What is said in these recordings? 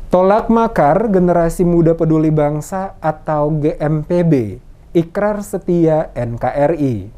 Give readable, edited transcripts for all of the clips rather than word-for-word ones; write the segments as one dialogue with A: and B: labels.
A: Tolak makar Generasi Muda Peduli Bangsa atau GMPB, ikrar setia NKRI.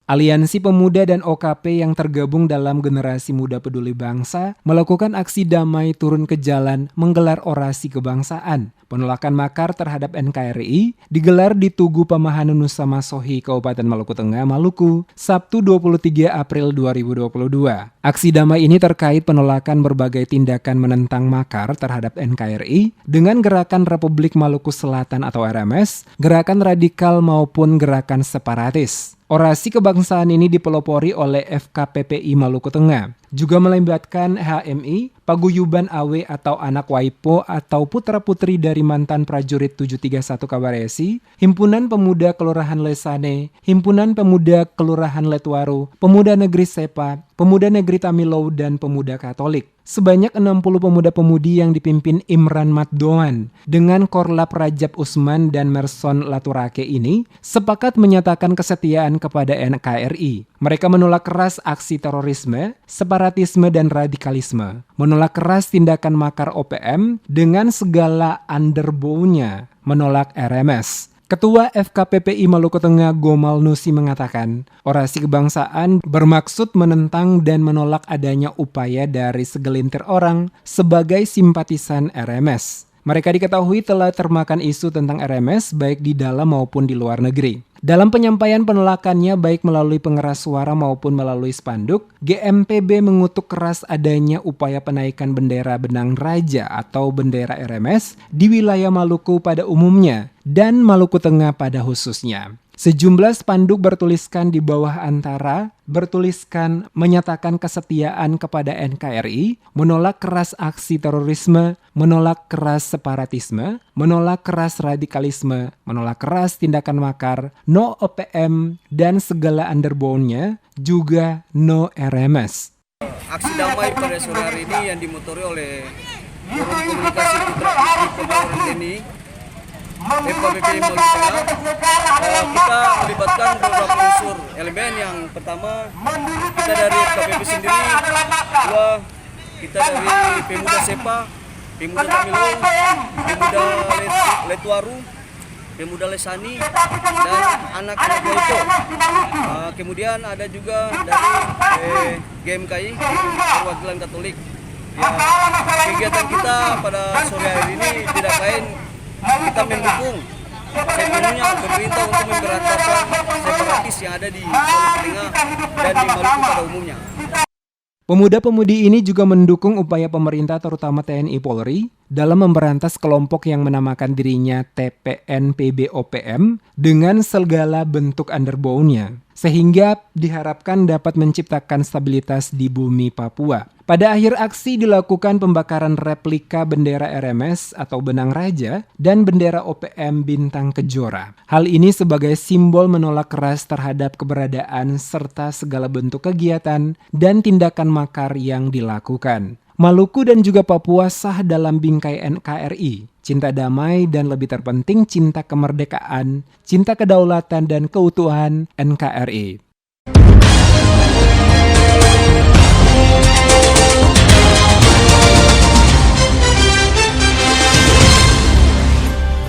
A: Aliansi Pemuda dan OKP yang tergabung dalam Generasi Muda Peduli Bangsa melakukan aksi damai turun ke jalan menggelar orasi kebangsaan. Penolakan makar terhadap NKRI digelar di Tugu Pamahanan Nusa Masohi, Kabupaten Maluku Tengah, Maluku, Sabtu 23 April 2022. Aksi damai ini terkait penolakan berbagai tindakan menentang makar terhadap NKRI dengan Gerakan Republik Maluku Selatan atau RMS, gerakan radikal maupun gerakan separatis. Orasi kebangsaan ini dipelopori oleh FKPPI Maluku Tengah, juga melibatkan HMI, Paguyuban AW atau anak Waipo atau putra-putri dari mantan prajurit 731 Kabaresi, Himpunan Pemuda Kelurahan Lesane, Himpunan Pemuda Kelurahan Letwaru, Pemuda Negeri Sepa, Pemuda Negeri Tamilau, dan Pemuda Katolik. Sebanyak 60 pemuda-pemudi yang dipimpin Imran Matdoan dengan Korlap Rajab Usman dan Merson Laturake ini sepakat menyatakan kesetiaan kepada NKRI. Mereka menolak keras aksi terorisme, separatisme, dan radikalisme. Menolak keras tindakan makar OPM dengan segala underbow-nya. Menolak RMS. Ketua FKPPI Maluku Tengah Gomal Nusi mengatakan, orasi kebangsaan bermaksud menentang dan menolak adanya upaya dari segelintir orang sebagai simpatisan RMS. Mereka diketahui telah termakan isu tentang RMS baik di dalam maupun di luar negeri. Dalam penyampaian penolakannya baik melalui pengeras suara maupun melalui spanduk, GMPB mengutuk keras adanya upaya penaikan bendera Benang Raja atau bendera RMS di wilayah Maluku pada umumnya dan Maluku Tengah pada khususnya. Sejumlah spanduk bertuliskan di bawah antara bertuliskan menyatakan kesetiaan kepada NKRI, menolak keras aksi terorisme, menolak keras separatisme, menolak keras radikalisme, menolak keras tindakan makar, no OPM, dan segala underbound-nya, juga no RMS.
B: Aksi damai pada sore hari ini yang dimotori oleh Forum Komunikasi Putra Putri Pembangunan TNI FKPPI Maluku Tengah. Kita melibatkan beberapa unsur elemen. Yang pertama, kita dari FKPPI sendiri, dua, kita dari Pemuda Sepa, Pemuda Tamilau, Pemuda Letwaru, Pemuda Lesani, dan anak-anak Waipo. Kemudian ada juga dari GMKI, Perwakilan Katolik. Ya, kegiatan kita pada sore hari ini tidak lain kita mendukung sepenuhnya pemerintah untuk memberantaskan separatis yang ada di Maluku Tengah dan di Maluku pada umumnya.
A: Pemuda-pemudi ini juga mendukung upaya pemerintah terutama TNI Polri dalam memberantas kelompok yang menamakan dirinya TPNPB-OPM dengan segala bentuk underbow-nya, sehingga diharapkan dapat menciptakan stabilitas di bumi Papua. Pada akhir aksi dilakukan pembakaran replika bendera RMS atau Benang Raja dan bendera OPM Bintang Kejora. Hal ini sebagai simbol menolak keras terhadap keberadaan serta segala bentuk kegiatan dan tindakan makar yang dilakukan. Maluku dan juga Papua sah dalam bingkai NKRI, cinta damai dan lebih terpenting cinta kemerdekaan, cinta kedaulatan dan keutuhan NKRI.